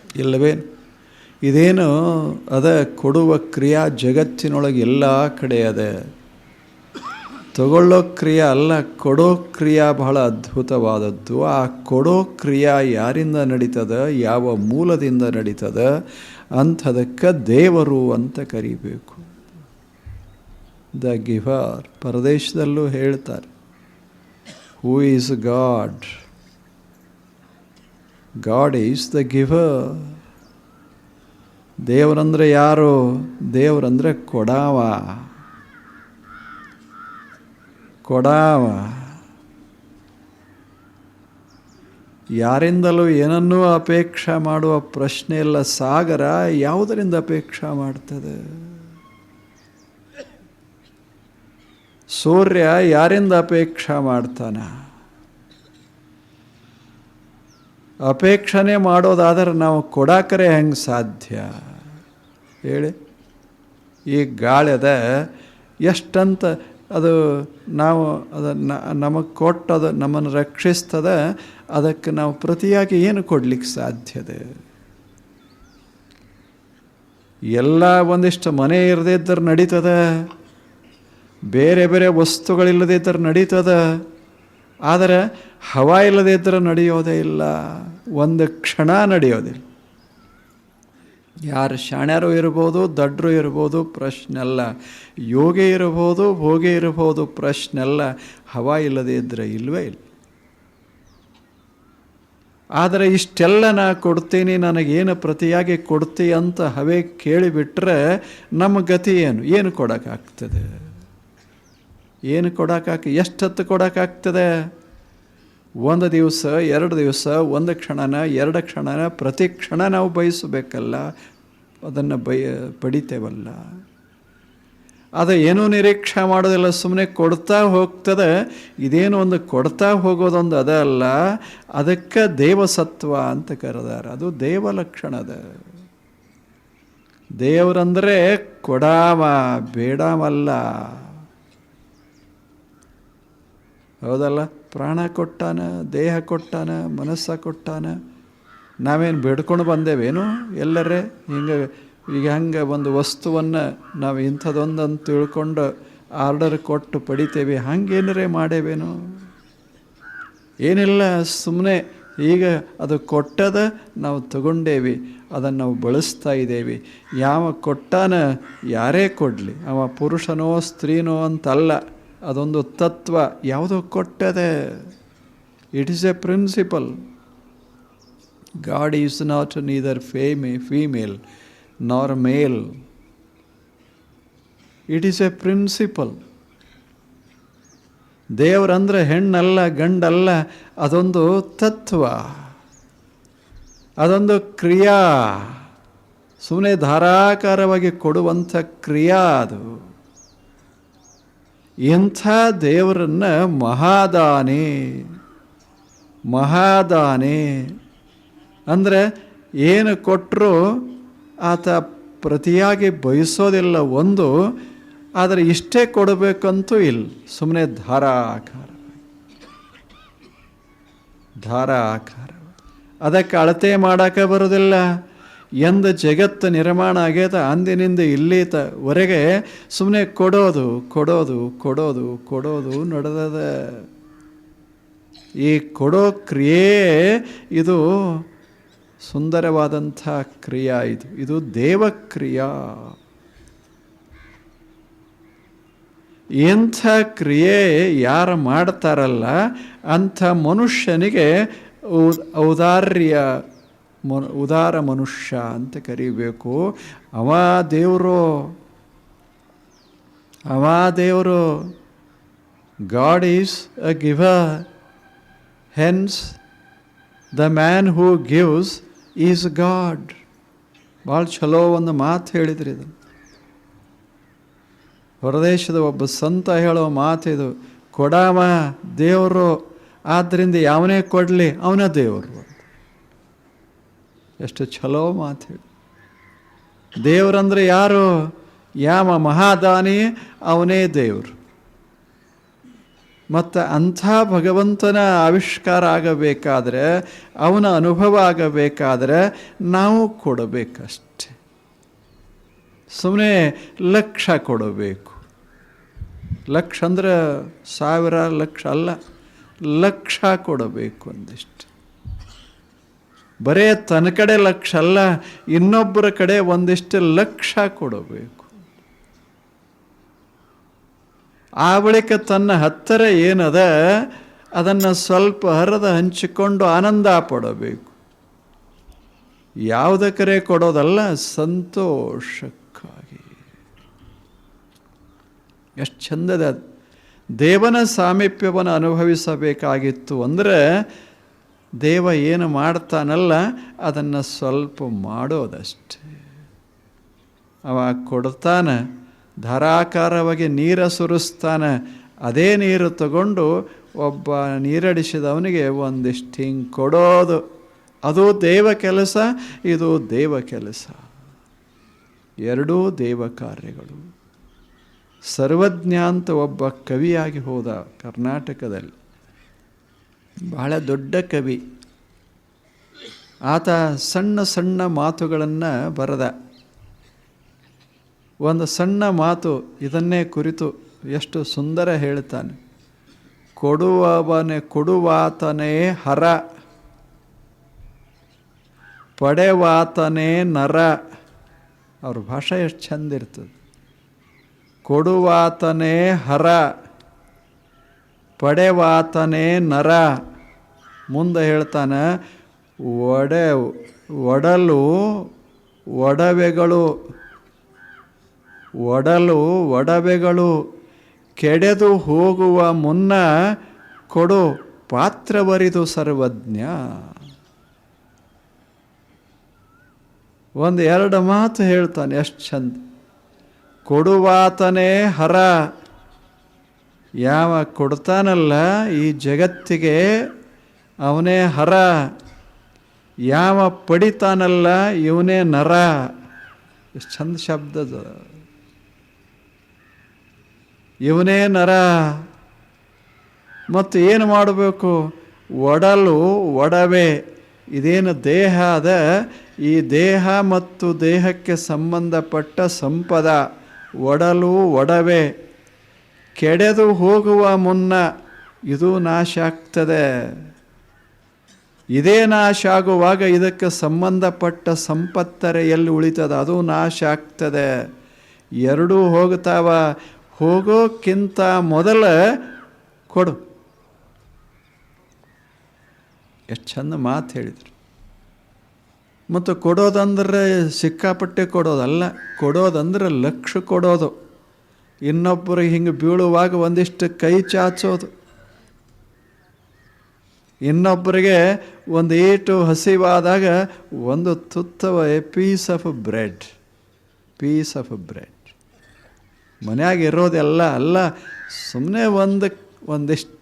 ಇಲ್ಲವೇ? ಇದೇನು ಅದ ಕೊಡುವ ಕ್ರಿಯಾ ಜಗತ್ತಿನೊಳಗೆ ಎಲ್ಲ ಕಡೆ ಅದ. ತಗೊಳ್ಳೋ ಕ್ರಿಯೆ ಅಲ್ಲ, ಕೊಡೋ ಕ್ರಿಯೆ ಬಹಳ ಅದ್ಭುತವಾದದ್ದು. ಆ ಕೊಡೋ ಕ್ರಿಯೆ ಯಾರಿಂದ ನಡೀತದ, ಯಾವ ಮೂಲದಿಂದ ನಡೀತದ ಅಂಥದಕ್ಕೆ ದೇವರು ಅಂತ ಕರಿಬೇಕು. The giver. ಪರದೇಶದಲ್ಲೂ ಹೇಳ್ತಾರೆ, who is God? God is the giver. ದೇವರಂದ್ರೆ ಯಾರು? ದೇವರಂದ್ರೆ ಕೊಡಾವ. ಯಾರಿಂದಲೂ ಏನನ್ನೂ ಅಪೇಕ್ಷೆ ಮಾಡುವ ಪ್ರಶ್ನೆ ಇಲ್ಲ. ಸಾಗರ ಯಾವುದರಿಂದ ಅಪೇಕ್ಷೆ ಮಾಡ್ತದೆ? ಸೂರ್ಯ ಯಾರಿಂದ ಅಪೇಕ್ಷೆ ಮಾಡ್ತಾನ? ಅಪೇಕ್ಷಣೆ ಮಾಡೋದಾದರೆ ನಾವು ಕೊಡಾಕರೆ ಹೆಂಗೆ ಸಾಧ್ಯ ಹೇಳಿ? ಈ ಗಾಳಿ ಅದ, ಎಷ್ಟಂತ ಅದು ನಾವು ನಮಗೆ ಕೊಟ್ಟದು ನಮ್ಮನ್ನು ರಕ್ಷಿಸ್ತದೆ. ಅದಕ್ಕೆ ನಾವು ಪ್ರತಿಯಾಗಿ ಏನು ಕೊಡ್ಲಿಕ್ಕೆ ಸಾಧ್ಯದೆ? ಎಲ್ಲ ಒಂದಿಷ್ಟು ಮನೆ ಇರದೇ ಇದ್ದರೆ ನಡೀತದೆ, ಬೇರೆ ಬೇರೆ ವಸ್ತುಗಳಿಲ್ಲದೇ ಇದ್ದರೆ ನಡೀತದೆ. ಆದರೆ ಹವಾ ಇಲ್ಲದೇ ಇದ್ದರೆ ನಡೆಯೋದೇ ಇಲ್ಲ, ಒಂದು ಕ್ಷಣ ನಡೆಯೋದಿಲ್ಲ. ಯಾರು ಶಾಣ್ಯರು ಇರ್ಬೋದು, ದಡ್ರು ಇರ್ಬೋದು, ಪ್ರಶ್ನೆಲ್ಲ. ಯೋಗಿ ಇರ್ಬೋದು, ಭೋಗಿ ಇರ್ಬೋದು, ಪ್ರಶ್ನೆಲ್ಲ. ಹವಾ ಇಲ್ಲದೇ ಇದ್ದರೆ ಇಲ್ಲವೇ ಇಲ್ಲ. ಆದರೆ ಇಷ್ಟೆಲ್ಲ ನಾ ಕೊಡ್ತೀನಿ, ನನಗೇನು ಪ್ರತಿಯಾಗಿ ಕೊಡ್ತಿ ಅಂತ ಹವೆ ಕೇಳಿಬಿಟ್ರೆ ನಮ್ಮ ಗತಿ ಏನು? ಏನು ಕೊಡೋಕ್ಕಾಗ್ತದೆ? ಏನು ಎಷ್ಟೊತ್ತು ಕೊಡೋಕ್ಕಾಗ್ತದೆ? ಒಂದು ದಿವಸ, 2 ದಿವಸ, ಒಂದು ಕ್ಷಣನ, 2 ಕ್ಷಣನ, ಪ್ರತಿ ಕ್ಷಣ ನಾವು ಬಯಸಬೇಕಲ್ಲ, ಅದನ್ನು ಪಡಿತೇವಲ್ಲ. ಅದು ಏನೂ ನಿರೀಕ್ಷೆ ಮಾಡೋದಿಲ್ಲ, ಸುಮ್ಮನೆ ಕೊಡ್ತಾ ಹೋಗ್ತದೆ. ಇದೇನು ಒಂದು ಕೊಡ್ತಾ ಹೋಗೋದೊಂದು ಅದ ಅಲ್ಲ, ಅದಕ್ಕೆ ದೇವಸತ್ವ ಅಂತ ಕರೆದಾರ. ಅದು ದೇವಲಕ್ಷಣದ. ದೇವರಂದರೆ ಕೊಡಾಮ, ಬೇಡಾಮಲ್ಲ. ಹೌದಲ್ಲ? ಪ್ರಾಣ ಕೊಟ್ಟಾನ, ದೇಹ ಕೊಟ್ಟಾನ, ಮನಸ್ಸ ಕೊಟ್ಟಾನ. ನಾವೇನು ಬೇಡ್ಕೊಂಡು ಬಂದೇವೇನು ಎಲ್ಲರೇ? ಈಗ ಹಂಗೆ ಒಂದು ವಸ್ತುವನ್ನು ನಾವು ಇಂಥದ್ದೊಂದು ಅಂತ ತಿಳ್ಕೊಂಡು ಆರ್ಡರ್ ಕೊಟ್ಟು ಪಡಿತೇವೆ, ಹಂಗೇನರೇ ಮಾಡೇವೇನು? ಏನಿಲ್ಲ, ಸುಮ್ಮನೆ ಈಗ ಅದು ಕೊಟ್ಟದ ನಾವು ತಗೊಂಡೇವಿ, ಅದನ್ನು ನಾವು ಬಳಸ್ತಾ ಇದ್ದೇವೆ. ಯಾವ ಕೊಟ್ಟಾನ, ಯಾರೇ ಕೊಡಲಿ, ಅವ ಪುರುಷನೋ ಸ್ತ್ರೀನೋ ಅಂತಲ್ಲ, ಅದೊಂದು ತತ್ವ. ಯಾವುದೋ ಕೊಟ್ಟದೆ. It is a principle. God is not neither female nor male. It is a principle. ದೇವರಂದ್ರೆ ಹೆಣ್ಣಲ್ಲ, ಗಂಡಲ್ಲ, ಅದೊಂದು ತತ್ವ, ಅದೊಂದು ಕ್ರಿಯಾ. ಸುಮ್ಮನೆ ಧಾರಾಕಾರವಾಗಿ ಕೊಡುವಂಥ ಕ್ರಿಯಾ ಅದು. ಇಂಥ ದೇವರನ್ನು ಮಹಾದಾನೆ ಅಂದರೆ ಏನು ಕೊಟ್ಟರೂ ಆತ ಪ್ರತಿಯಾಗಿ ಬಯಸೋದಿಲ್ಲ ಒಂದು. ಆದರೆ ಇಷ್ಟೇ ಕೊಡಬೇಕಂತೂ ಇಲ್ಲ, ಸುಮ್ಮನೆ ಧಾರಾಕಾರ. ಅದಕ್ಕೆ ಅಳತೆ ಮಾಡೋಕ್ಕೆ ಬರೋದಿಲ್ಲ. ಎಂದು ಜಗತ್ತು ನಿರ್ಮಾಣ ಆಗ್ಯದ ಅಂದಿನಿಂದ ಇಲ್ಲಿವರೆಗೆ ಸುಮ್ಮನೆ ಕೊಡೋದು ನಡೆದದ. ಈ ಕೊಡೋ ಕ್ರಿಯೆ ಇದು ಸುಂದರವಾದಂಥ ಕ್ರಿಯಾ. ಇದು ದೇವಕ್ರಿಯಾ. ಇಂಥ ಕ್ರಿಯೆ ಯಾರು ಮಾಡ್ತಾರಲ್ಲ ಅಂಥ ಮನುಷ್ಯನಿಗೆ ಉದಾರ ಮನುಷ್ಯ ಅಂತ ಕರಿಬೇಕು. ಅವ ದೇವರು. God is a ಗಿವರ್. Hence the man who gives is god. ಭಾಳ ಚಲೋ ಒಂದು ಮಾತು ಹೇಳಿದ್ರಿ. ಇದು ಹೊರದೇಶದ ಒಬ್ಬ ಸಂತ ಹೇಳೋ ಮಾತಿದು. ಕೊಡಾಮ ದೇವರು, ಆದ್ದರಿಂದ ಯಾವನೇ ಕೊಡಲಿ ಅವನ ದೇವರು. ಎಷ್ಟು ಚಲೋ ಮಾತು ಹೇಳಿ. ದೇವರಂದ್ರೆ ಯಾರು? ಯಾವ ಮಹಾದಾನಿ ಅವನೇ ದೇವರು. ಮತ್ತು ಅಂಥ ಭಗವಂತನ ಆವಿಷ್ಕಾರ ಆಗಬೇಕಾದ್ರೆ, ಅವನ ಅನುಭವ ಆಗಬೇಕಾದ್ರೆ ನಾವು ಕೊಡಬೇಕಷ್ಟೆ. ಸುಮ್ಮನೆ ಲಕ್ಷ ಕೊಡಬೇಕು. ಲಕ್ಷ ಅಂದ್ರೆ 1000 ಲಕ್ಷ ಅಲ್ಲ, ಲಕ್ಷ ಕೊಡಬೇಕು ಒಂದಿಷ್ಟು. ಬರೇ ತನ್ನ ಕಡೆ ಲಕ್ಷ ಅಲ್ಲ, ಇನ್ನೊಬ್ಬರ ಕಡೆ ಒಂದಿಷ್ಟು ಲಕ್ಷ ಕೊಡಬೇಕು. ಆ ಬಳಿಕ ತನ್ನ ಹತ್ತಿರ ಏನದ ಅದನ್ನು ಸ್ವಲ್ಪ ಹರಿದು ಹಂಚಿಕೊಂಡು ಆನಂದ ಪಡಬೇಕು. ಯಾವುದಕ್ಕರೆ ಕೊಡೋದಲ್ಲ, ಸಂತೋಷಕ್ಕಾಗಿ. ಎಷ್ಟು ಚಂದದ ದೇವನ ಸಾಮೀಪ್ಯವನ್ನು ಅನುಭವಿಸಬೇಕಾಗಿತ್ತು ಅಂದರೆ, ದೇವ ಏನು ಮಾಡ್ತಾನಲ್ಲ ಅದನ್ನು ಸ್ವಲ್ಪ ಮಾಡೋದಷ್ಟೇ. ಅವ ಕೊಡ್ತಾನೆ, ಧಾರಾಕಾರವಾಗಿ ನೀರು ಸುರಿಸ್ತಾನೆ. ಅದೇ ನೀರು ತಗೊಂಡು ಒಬ್ಬ ನೀರಡಿಸಿದವನಿಗೆ ಒಂದಿಷ್ಟು ಹಿಂಗೆ ಕೊಡೋದು. ಅದು ದೇವ ಕೆಲಸ, ಇದು ದೇವ ಕೆಲಸ. ಎರಡೂ ದೇವ ಕಾರ್ಯಗಳು. ಸರ್ವಜ್ಞ ಅಂತ ಒಬ್ಬ ಕವಿಯಾಗಿ ಹೋದ ಕರ್ನಾಟಕದಲ್ಲಿ, ಬಹಳ ದೊಡ್ಡ ಕವಿ. ಆತ ಸಣ್ಣ ಸಣ್ಣ ಮಾತುಗಳನ್ನು ಬರೆದ. ಒಂದು ಸಣ್ಣ ಮಾತು ಇದನ್ನೇ ಕುರಿತು ಎಷ್ಟು ಸುಂದರ ಹೇಳ್ತಾನೆ. ಕೊಡುವಾತನೇ ಹರ, ಪಡೆವಾತನೇ ನರ. ಅವ್ರ ಭಾಷೆ ಎಷ್ಟು ಚಂದ ಇರ್ತದೆ. ಕೊಡುವಾತನೇ ಹರ, ಪಡೆವಾತನೇ ನರ. ಮುಂದೆ ಹೇಳ್ತಾನೆ, ಒಡಲು ಒಡವೆಗಳು ಕೆಡೆದು ಹೋಗುವ ಮುನ್ನ ಕೊಡು ಪಾತ್ರವರಿದು ಸರ್ವಜ್ಞ. ಒಂದು 2 ಮಾತು ಹೇಳ್ತಾನೆ, ಎಷ್ಟು ಚಂದ. ಕೊಡುವಾತನೇ ಹರ, ಯಾವ ಕೊಡ್ತಾನಲ್ಲ ಈ ಜಗತ್ತಿಗೆ ಅವನೇ ಹರ. ಯಾವ ಪಡಿತಾನಲ್ಲ ಇವನೇ ನರ. ಎಷ್ಟು ಚಂದ ಶಬ್ದದ. ಇವನೇ ನರ. ಮತ್ತು ಏನು ಮಾಡಬೇಕು? ಒಡವೆ, ಇದೇನು ದೇಹ ಅದ, ಈ ದೇಹ ಮತ್ತು ದೇಹಕ್ಕೆ ಸಂಬಂಧಪಟ್ಟ ಸಂಪದ, ಒಡವೆ ಕೆಡೆದು ಹೋಗುವ ಮುನ್ನ ಇದು ನಾಶ ಆಗ್ತದೆ. ಇದೇ ನಾಶ ಆಗುವಾಗ ಇದಕ್ಕೆ ಸಂಬಂಧಪಟ್ಟ ಸಂಪತ್ತರ ಎಲ್ಲಿ ಉಳಿತದ, ಅದು ನಾಶ ಆಗ್ತದೆ. ಎರಡೂ ಹೋಗ್ತಾವ. ಹೋಗೋಕ್ಕಿಂತ ಮೊದಲ ಕೊಡು. ಎಷ್ಟು ಚಂದ ಮಾತು ಹೇಳಿದರು. ಮತ್ತು ಕೊಡೋದಂದ್ರೆ ಸಿಕ್ಕಾಪಟ್ಟೆ ಕೊಡೋದಲ್ಲ, ಕೊಡೋದಂದ್ರೆ ಲಕ್ಷ ಕೊಡೋದು. ಇನ್ನೊಬ್ಬರಿಗೆ ಹಿಂಗೆ ಬೀಳುವಾಗ ಒಂದಿಷ್ಟು ಕೈ ಚಾಚೋದು. ಇನ್ನೊಬ್ಬರಿಗೆ ಒಂದು ಏಟು ಹಸಿವಾದಾಗ ಒಂದು ತುತ್ತವ ಪೀಸ್ ಆಫ್ ಬ್ರೆಡ್. ಮನ್ಯಾಗ ಇರೋದೆಲ್ಲ ಅಲ್ಲ, ಸುಮ್ಮನೆ ಒಂದಿಷ್ಟು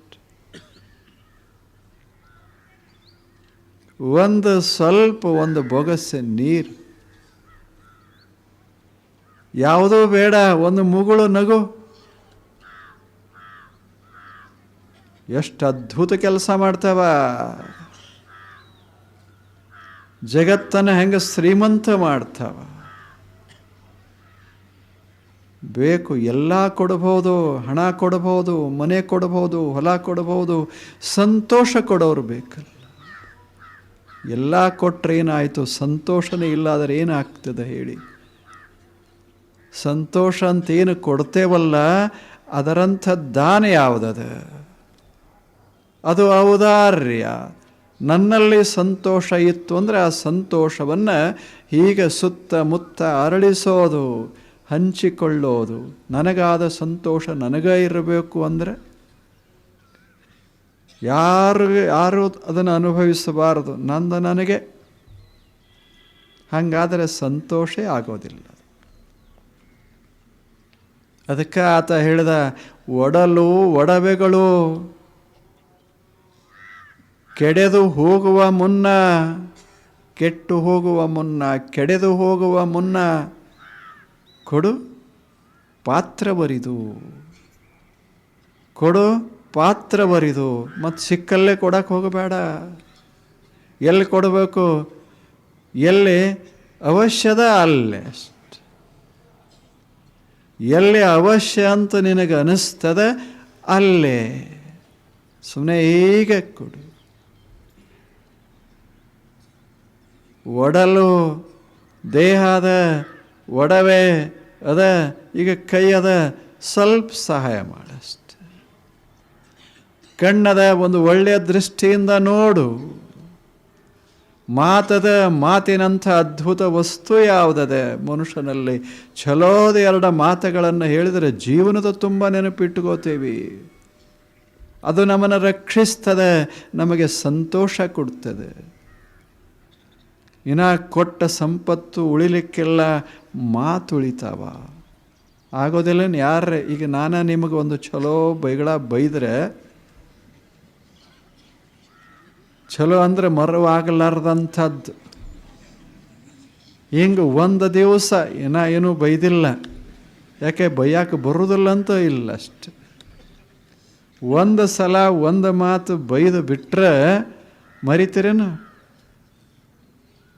ಸ್ವಲ್ಪ ಒಂದು ಬೊಗಸೆ ನೀರು, ಯಾವುದೂ ಬೇಡ, ಒಂದು ಮುಗುಳು ನಗು. ಎಷ್ಟು ಅದ್ಭುತ ಕೆಲಸ ಮಾಡ್ತಾವ. ಜಗತ್ತನ್ನು ಹೆಂಗೆ ಶ್ರೀಮಂತ ಮಾಡ್ತಾವ. ಬೇಕು ಎಲ್ಲ ಕೊಡಬಹುದು, ಹಣ ಕೊಡಬಹುದು, ಮನೆ ಕೊಡಬಹುದು, ಹೊಲ ಕೊಡಬಹುದು, ಸಂತೋಷ ಕೊಡೋರು ಬೇಕಲ್ಲ. ಎಲ್ಲ ಕೊಟ್ಟರೆ ಏನಾಯಿತು? ಸಂತೋಷನೇ ಇಲ್ಲಾದರೆ ಏನಾಗ್ತದೆ ಹೇಳಿ? ಸಂತೋಷ ಅಂತೇನು ಕೊಡ್ತೇವಲ್ಲ, ಅದರಂಥ ದಾನ ಯಾವುದದ? ಅದು ಔದಾರ್ಯ. ನನ್ನಲ್ಲಿ ಸಂತೋಷ ಇತ್ತು ಅಂದರೆ ಆ ಸಂತೋಷವನ್ನು ಹೀಗೆ ಸುತ್ತಮುತ್ತ ಅರಳಿಸೋದು, ಹಂಚಿಕೊಳ್ಳೋದು. ನನಗಾದ ಸಂತೋಷ ನನಗೇ ಇರಬೇಕು ಅಂದರೆ ಯಾರು ಅದನ್ನು ಅನುಭವಿಸಬಾರದು, ನಂದು ನನಗೆ. ಹಾಗಾದರೆ ಸಂತೋಷ ಆಗೋದಿಲ್ಲ. ಅದಕ್ಕೆ ಆತ ಹೇಳಿದ, ಒಡವೆಗಳು ಕೆಡೆದು ಹೋಗುವ ಮುನ್ನ, ಕೆಟ್ಟು ಹೋಗುವ ಮುನ್ನ, ಕೆಡೆದು ಹೋಗುವ ಮುನ್ನ ಕೊಡು ಪಾತ್ರ ಬರಿದು. ಕೊಡು ಪಾತ್ರ ಬರಿದು ಮತ್ತು ಸಿಕ್ಕಲ್ಲೇ ಕೊಡಕ್ಕೆ ಹೋಗಬೇಡ. ಎಲ್ಲಿ ಕೊಡಬೇಕು? ಎಲ್ಲಿ ಅವಶ್ಯದ ಅಲ್ಲೇ ಅಷ್ಟೆ. ಎಲ್ಲಿ ಅವಶ್ಯ ಅಂತ ನಿನಗೆ ಅನಿಸ್ತದೆ ಅಲ್ಲೇ ಸುಮ್ಮನೆ ಹೀಗೆ ಕೊಡು. ಒಡಲು ದೇಹ ಅದ, ಒಡವೆ ಅದ, ಈಗ ಕೈ ಅದ, ಸ್ವಲ್ಪ ಸಹಾಯ ಮಾಡಷ್ಟೆ. ಕಣ್ಣದ, ಒಂದು ಒಳ್ಳೆಯ ದೃಷ್ಟಿಯಿಂದ ನೋಡು. ಮಾತದ, ಮಾತಿನಂಥ ಅದ್ಭುತ ವಸ್ತು ಯಾವುದದೆ ಮನುಷ್ಯನಲ್ಲಿ? ಚಲೋದ 2 ಮಾತುಗಳನ್ನು ಹೇಳಿದರೆ ಜೀವನದ ತುಂಬ ನೆನಪಿಟ್ಟುಕೋತೀವಿ. ಅದು ನಮ್ಮನ್ನು ರಕ್ಷಿಸ್ತದೆ, ನಮಗೆ ಸಂತೋಷ ಕೊಡ್ತದೆ. ಇನ್ನು ಕೊಟ್ಟ ಸಂಪತ್ತು ಉಳಿಲಿಕ್ಕೆಲ್ಲ ಮಾತು ಉಳಿತಾವ, ಆಗೋದಿಲ್ಲ. ಯಾರೇ ಈಗ ನಾನು ನಿಮಗೆ ಒಂದು ಚಲೋ ಬೈದ್ರೆ, ಚಲೋ ಅಂದರೆ ಮರವಾಗಲಾರ್ದಂಥದ್ದು. ಹಿಂಗೆ ಒಂದು ದಿವಸ ಏನೂ ಬೈದಿಲ್ಲ, ಯಾಕೆ ಬೈಯಾಕೆ ಬರೋದಿಲ್ಲ ಅಂತ ಇಲ್ಲ ಅಷ್ಟೆ. ಒಂದು ಸಲ ಒಂದು ಮಾತು ಬೈದು ಬಿಟ್ಟರೆ ಮರಿತೀರೇನು?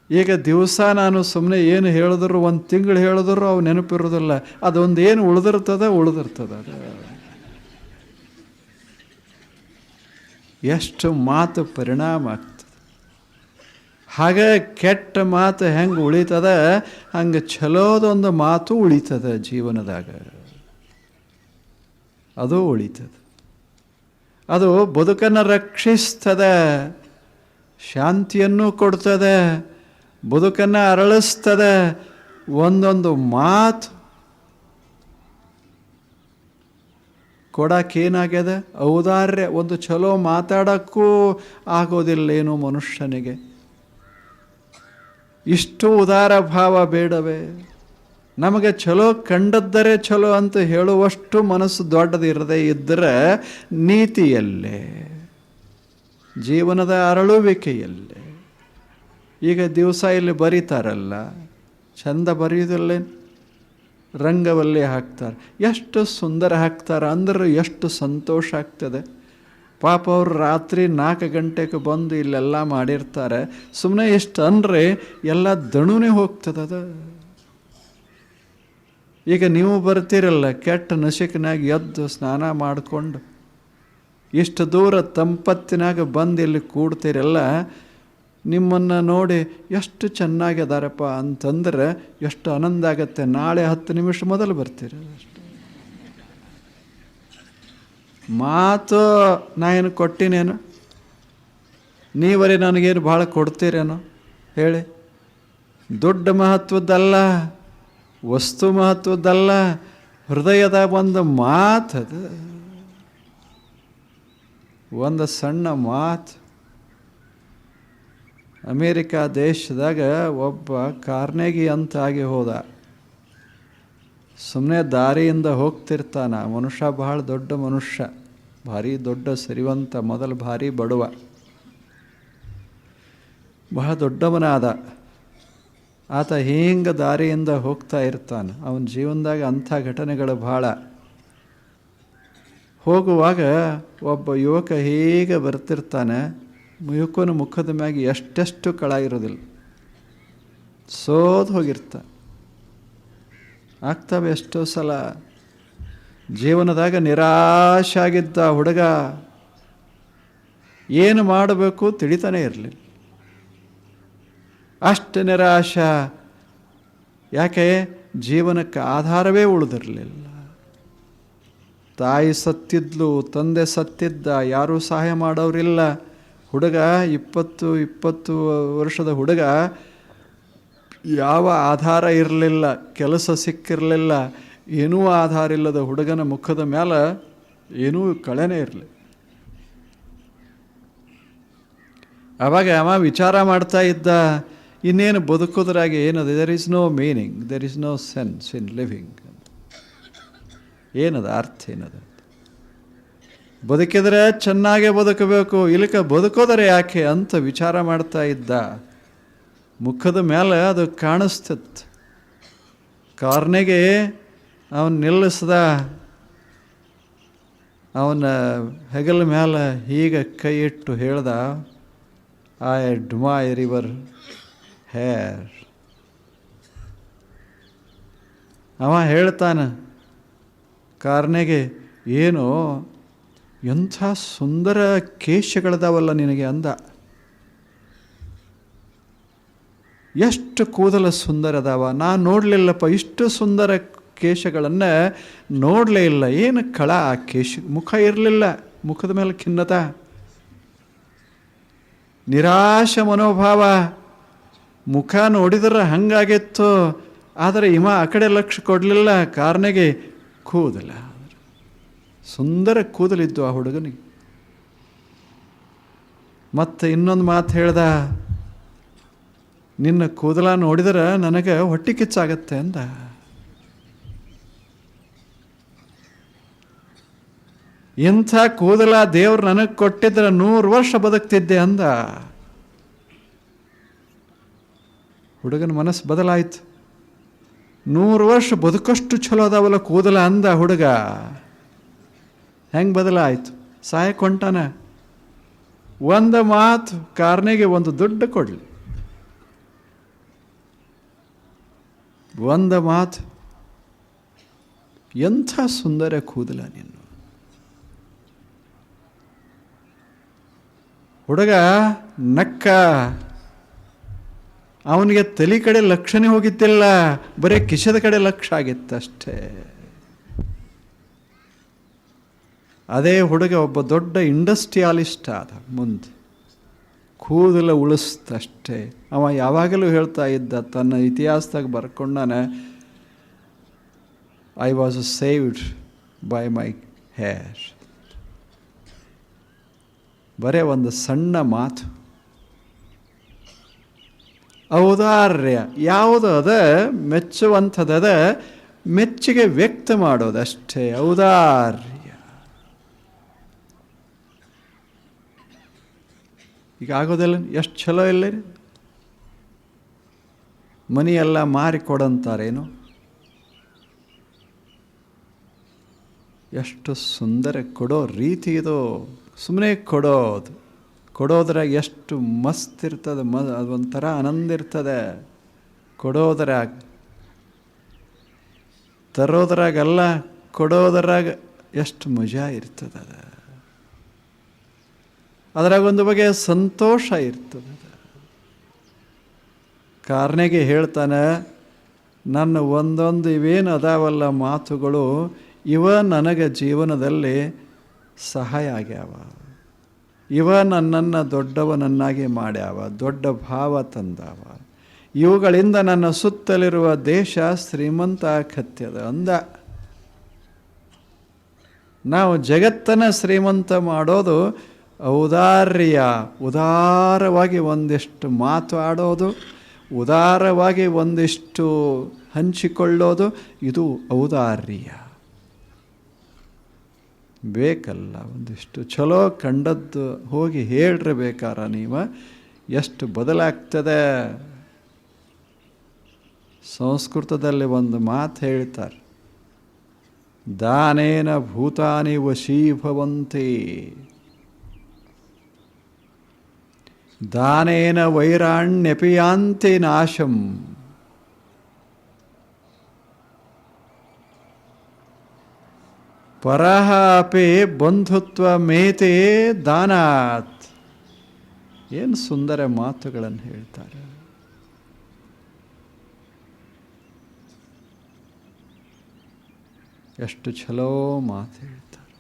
ಈಗ ದಿವಸ ನಾನು ಸುಮ್ಮನೆ ಏನು ಹೇಳಿದ್ರು, 1 ತಿಂಗಳು ಹೇಳಿದ್ರು ಅವು ನೆನಪಿರೋದಿಲ್ಲ. ಅದೊಂದು ಏನು ಉಳಿದಿರ್ತದೆ ಅದು. ಎಷ್ಟು ಮಾತು ಪರಿಣಾಮ ಆಗ್ತದೆ. ಹಾಗೆ ಕೆಟ್ಟ ಮಾತು ಹೆಂಗೆ ಉಳಿತದೆ, ಹಂಗೆ ಚಲೋದೊಂದು ಮಾತು ಉಳಿತದೆ ಜೀವನದಾಗ. ಅದು ಉಳಿತದೆ. ಅದು ಬದುಕನ್ನು ರಕ್ಷಿಸ್ತದೆ, ಶಾಂತಿಯನ್ನು ಕೊಡ್ತದೆ, ಬದುಕನ್ನು ಅರಳಿಸ್ತದೆ. ಒಂದೊಂದು ಮಾತು ಕೊಡಕ್ಕೇನಾಗ್ಯದ? ಔದಾರ್ಯ. ಒಂದು ಚಲೋ ಮಾತಾಡೋಕ್ಕೂ ಆಗೋದಿಲ್ಲೇನು ಮನುಷ್ಯನಿಗೆ? ಇಷ್ಟು ಉದಾರ ಭಾವ ಬೇಡವೇ? ನಮಗೆ ಚಲೋ ಕಂಡದ್ದರೆ ಚಲೋ ಅಂತ ಹೇಳುವಷ್ಟು ಮನಸ್ಸು ದೊಡ್ಡದಿರದೇ ಇದ್ದರೆ ನೀತಿಯಲ್ಲೇ, ಜೀವನದ ಅರಳುವಿಕೆಯಲ್ಲೇ. ಈಗ ದಿವಸ ಇಲ್ಲಿ ಬರೀತಾರಲ್ಲ, ಚಂದ ಬರೆಯೋದಿಲ್ಲ, ರಂಗವಲ್ಲೇ ಹಾಕ್ತಾರೆ. ಎಷ್ಟು ಸುಂದರ ಹಾಕ್ತಾರೆ ಅಂದ್ರೆ ಎಷ್ಟು ಸಂತೋಷ ಆಗ್ತದೆ. ಪಾಪ ಅವರು ರಾತ್ರಿ 4 ಗಂಟೆಗೆ ಬಂದು ಇಲ್ಲೆಲ್ಲ ಮಾಡಿರ್ತಾರೆ. ಸುಮ್ಮನೆ ಎಷ್ಟು ಅಂದರೆ ಎಲ್ಲ ದಣುನೇ ಹೋಗ್ತದ. ಈಗ ನೀವು ಬರ್ತೀರಲ್ಲ, ಕೆಟ್ಟ ನಶಿಕನಾಗಿ ಎದ್ದು ಸ್ನಾನ ಮಾಡಿಕೊಂಡು ಇಷ್ಟು ದೂರ ತಂಪತ್ತಿನಾಗ ಬಂದು ಇಲ್ಲಿ ಕೂಡ್ತೀರಲ್ಲ, ನಿಮ್ಮನ್ನು ನೋಡಿ ಎಷ್ಟು ಚೆನ್ನಾಗಿದಾರಪ್ಪ ಅಂತಂದ್ರೆ ಎಷ್ಟು ಆನಂದ ಆಗತ್ತೆ. ನಾಳೆ 10 ನಿಮಿಷ ಮೊದಲು ಬರ್ತೀರ ಅಷ್ಟೆ. ಮಾತು ನಾ ಏನು ಕೊಟ್ಟಿನೇನು? ನೀವರೇ ನನಗೇನು ಭಾಳ ಕೊಡ್ತೀರೇನೋ ಹೇಳಿ? ದುಡ್ಡು ಮಹತ್ವದ್ದಲ್ಲ, ವಸ್ತು ಮಹತ್ವದ್ದಲ್ಲ, ಹೃದಯದ ಒಂದು ಮಾತದು, ಒಂದು ಸಣ್ಣ ಮಾತು. ಅಮೇರಿಕಾ ದೇಶದಾಗ ಒಬ್ಬ ಕಾರ್ನೆಗಿ ಅಂತಾಗಿ ಹೋದ. ಸುಮ್ಮನೆ ದಾರಿಯಿಂದ ಹೋಗ್ತಿರ್ತಾನ. ಮನುಷ್ಯ ಬಹಳ ದೊಡ್ಡ ಮನುಷ್ಯ, ಭಾರಿ ದೊಡ್ಡ ಸಿರಿವಂತ, ಮೊದಲು ಭಾರಿ ಬಡವ, ಬಹಳ ದೊಡ್ಡವನಾದ. ಆತ ಹಿಂಗೆ ದಾರಿಯಿಂದ ಹೋಗ್ತಾ ಇರ್ತಾನೆ. ಅವನ ಜೀವನದಾಗ ಅಂಥ ಘಟನೆಗಳು ಭಾಳ. ಹೋಗುವಾಗ ಒಬ್ಬ ಯುವಕ ಹೀಗೆ ಬರ್ತಿರ್ತಾನೆ. ಯುವಕನ ಮುಖದ ಮ್ಯಾಗೆ ಎಷ್ಟೆಷ್ಟು ಕಳ ಇರೋದಿಲ್ಲ, ಸೋದು ಹೋಗಿರ್ತಾನೆ. ಆಗ್ತವೆ ಎಷ್ಟೋ ಸಲ. ಜೀವನದಾಗ ನಿರಾಶಾಗಿದ್ದ ಹುಡುಗ ಏನು ಮಾಡಬೇಕು ತಿಳಿತಾನೆ ಇರಲಿಲ್ಲ. ಅಷ್ಟು ನಿರಾಶ. ಯಾಕೆ? ಜೀವನಕ್ಕೆ ಆಧಾರವೇ ಉಳಿದಿರಲಿಲ್ಲ. ತಾಯಿ ಸತ್ತಿದ್ಲು, ತಂದೆ ಸತ್ತಿದ್ದ, ಯಾರೂ ಸಹಾಯ ಮಾಡೋರಿಲ್ಲ. ಹುಡುಗ 20 ವರ್ಷದ ಹುಡುಗ, ಯಾವ ಆಧಾರ ಇರಲಿಲ್ಲ, ಕೆಲಸ ಸಿಕ್ಕಿರಲಿಲ್ಲ, ಏನೂ ಆಧಾರ ಇಲ್ಲದ ಹುಡುಗನ ಮುಖದ ಮೇಲೆ ಏನೂ ಕಳೆನೇ ಇರಲಿ. ಆವಾಗ ಅವ ವಿಚಾರ ಮಾಡ್ತಾ ಇದ್ದ, ಇನ್ನೇನು ಬದುಕೋದ್ರಾಗೆ ಏನದು? There is no meaning, there is no sense in living. ಏನದು ಅರ್ಥ? ಏನದು? ಬದುಕಿದ್ರೆ ಚೆನ್ನಾಗೇ ಬದುಕಬೇಕು, ಇಲ್ಲಕ ಬದುಕೋದರೆ ಯಾಕೆ ಅಂತ ವಿಚಾರ ಮಾಡ್ತಾ ಇದ್ದ. ಮುಖದ ಮೇಲೆ ಅದು ಕಾಣಿಸ್ತಿತ್ತು. ಕಾರ್ನೆಗೆ ಅವನು ನಿಲ್ಲಿಸ್ದ. ಅವನ ಹೆಗಲ ಮೇಲೆ ಹೀಗೆ ಕೈ ಇಟ್ಟು ಹೇಳ್ದ, ಐ ಅಡ್ಮೈರ್ ಯುವರ್ ಹೇರ್. ಅವ ಹೇಳ್ತಾನೆ ಕಾರ್ನೆಗೆ, ಏನು ಎಂಥ ಸುಂದರ ಕೇಶಗಳದಾವಲ್ಲ ನಿನಗೆ ಅಂದ. ಎಷ್ಟು ಕೂದಲು ಸುಂದರ ಅದಾವ, ನಾನು ನೋಡಲಿಲ್ಲಪ್ಪ, ಇಷ್ಟು ಸುಂದರ ಕೇಶಗಳನ್ನು ನೋಡಲೇ ಇಲ್ಲ. ಏನು ಕಳ ಆ ಕೇಶ, ಮುಖ ಇರಲಿಲ್ಲ, ಮುಖದ ಮೇಲೆ ಖಿನ್ನತ, ನಿರಾಶ ಮನೋಭಾವ. ಮುಖ ನೋಡಿದ್ರೆ ಹಂಗಾಗಿತ್ತು, ಆದರೆ ಇವ ಆ ಕಡೆ ಲಕ್ಷ್ಯ ಕೊಡಲಿಲ್ಲ. ಕಾರ್ನೆಗೆ ಕೂದಲ, ಸುಂದರ ಕೂದಲಿದ್ದು ಆ ಹುಡುಗನಿಗೆ. ಮತ್ತೆ ಇನ್ನೊಂದು ಮಾತು ಹೇಳ್ದ, ನಿನ್ನ ಕೂದಲ ನೋಡಿದ್ರೆ ನನಗೆ ಹೊಟ್ಟೆ ಕಿಚ್ಚಾಗತ್ತೆ ಅಂದ. ಇಂಥ ಕೂದಲ ದೇವ್ರು ನನಗೆ ಕೊಟ್ಟಿದ್ರೆ 100 ವರ್ಷ ಬದುಕ್ತಿದ್ದೆ ಅಂದ. ಹುಡುಗನ ಮನಸ್ಸು ಬದಲಾಯಿತು. 100 ವರ್ಷ ಬದುಕಷ್ಟು ಚಲೋ ಅದಾವಲ್ಲ ಕೂದಲ ಅಂದ ಹುಡುಗ. ಹೆಂಗೆ ಬದಲಾಯಿತು? ಸಹಾಯಕ್ಕೆ ಹೊಂಟಾನ. ಒಂದು ಮಾತು ಕಾರ್ನೆಗೆ ಒಂದು ದುಡ್ಡು ಕೊಡಲಿ, ಒಂದು ಮಾತು, ಎಂಥ ಸುಂದರ ಕೂದಲ ನಿನ್ನ. ಹುಡುಗ ನಕ್ಕ. ಅವನಿಗೆ ತಲೆ ಕಡೆ ಲಕ್ಷನೇ ಹೋಗಿದ್ದಿಲ್ಲ, ಬರೀ ಕಿಶದ ಕಡೆ ಲಕ್ಷ್ಯ ಆಗಿತ್ತಷ್ಟೇ. ಅದೇ ಹುಡುಗ ಒಬ್ಬ ದೊಡ್ಡ ಇಂಡಸ್ಟ್ರಿಯಾಲಿಸ್ಟ್ ಆದ ಮುಂದೆ. ಕೂದಲ ಉಳಿಸ್ತಷ್ಟೇ. ಅವ ಯಾವಾಗಲೂ ಹೇಳ್ತಾ ಇದ್ದ, ತನ್ನ ಇತಿಹಾಸದಾಗ ಬರ್ಕೊಂಡಾನ, I was saved by my hair. ಬರೇ ಒಂದು ಸಣ್ಣ ಮಾತು, ಔದಾರ್ಯ ಯಾವುದು ಅದ ಮೆಚ್ಚುವಂಥದ್ದದ, ಮೆಚ್ಚುಗೆ ವ್ಯಕ್ತ ಮಾಡೋದಷ್ಟೇ ಔದಾರ್ಯ. ಈಗ ಆಗೋದಿಲ್ಲ. ಎಷ್ಟು ಚಲೋ ಇಲ್ಲ ರೀ. ಮನೆಯೆಲ್ಲ ಮಾರಿ ಕೊಡಂತಾರೇನು, ಎಷ್ಟು ಸುಂದರ ಕೊಡೋ ರೀತಿ ಇದು. ಸುಮ್ಮನೆ ಕೊಡೋದ್ರಾಗ ಎಷ್ಟು ಮಸ್ತ್ ಇರ್ತದೆ, ಅದೊಂಥರ ಆನಂದ ಇರ್ತದೆ ಕೊಡೋದ್ರಾಗ. ತರೋದ್ರಾಗಲ್ಲ, ಕೊಡೋದ್ರಾಗ ಎಷ್ಟು ಮಜಾ ಇರ್ತದೆ. ಅದರಾಗ ಒಂದು ಬಗೆಯ ಸಂತೋಷ ಇರ್ತದೆ. ಕಾರ್ನೆಗೆ ಹೇಳ್ತಾನೆ, ನನ್ನ ಒಂದೊಂದು ಇವೇನು ಅದಾವಲ್ಲ ಮಾತುಗಳು, ಇವ ನನಗೆ ಜೀವನದಲ್ಲಿ ಸಹಾಯ ಆಗ್ಯಾವ. ಇವ ನನ್ನನ್ನು ದೊಡ್ಡವನನ್ನಾಗಿ ಮಾಡ್ಯಾವ, ದೊಡ್ಡ ಭಾವ ತಂದಾವ. ಇವುಗಳಿಂದ ನನ್ನ ಸುತ್ತಲಿರುವ ದೇಶ ಶ್ರೀಮಂತ ಆಕತ್ಯದ ಅಂದ. ನಾವು ಜಗತ್ತನ್ನು ಶ್ರೀಮಂತ ಮಾಡೋದು ಔದಾರ್ಯ, ಉದಾರವಾಗಿ ಒಂದಿಷ್ಟು ಮಾತು ಆಡೋದು, ಉದಾರವಾಗಿ ಒಂದಿಷ್ಟು ಹಂಚಿಕೊಳ್ಳೋದು, ಇದು ಔದಾರ್ಯ. ಬೇಕಲ್ಲ ಒಂದಿಷ್ಟು ಚಲೋ ಕಂಡದ್ದು ಹೋಗಿ ಹೇಳ್ರೆ ಬೇಕಾರ ನೀವು, ಎಷ್ಟು ಬದಲಾಗ್ತದೆ. ಸಂಸ್ಕೃತದಲ್ಲಿ ಒಂದು ಮಾತು ಹೇಳ್ತಾರೆ, ದಾನೇನ ಭೂತಾನಿ ವಶೀಭವಂತಿ, ದಾನೇನ ವೈರಾಣ್ಯಪಿ ಯಾಂತಿ ನಾಶಂ. ಪರಹ ಅಪಿ ಬಂಧುತ್ವ ಮೇತೆ ದಾನಾತ್. ಏನು ಸುಂದರ ಮಾತುಗಳನ್ನು ಹೇಳ್ತಾರೆ. ಎಷ್ಟು ಚಲೋ ಮಾತು ಹೇಳ್ತಾರೆ.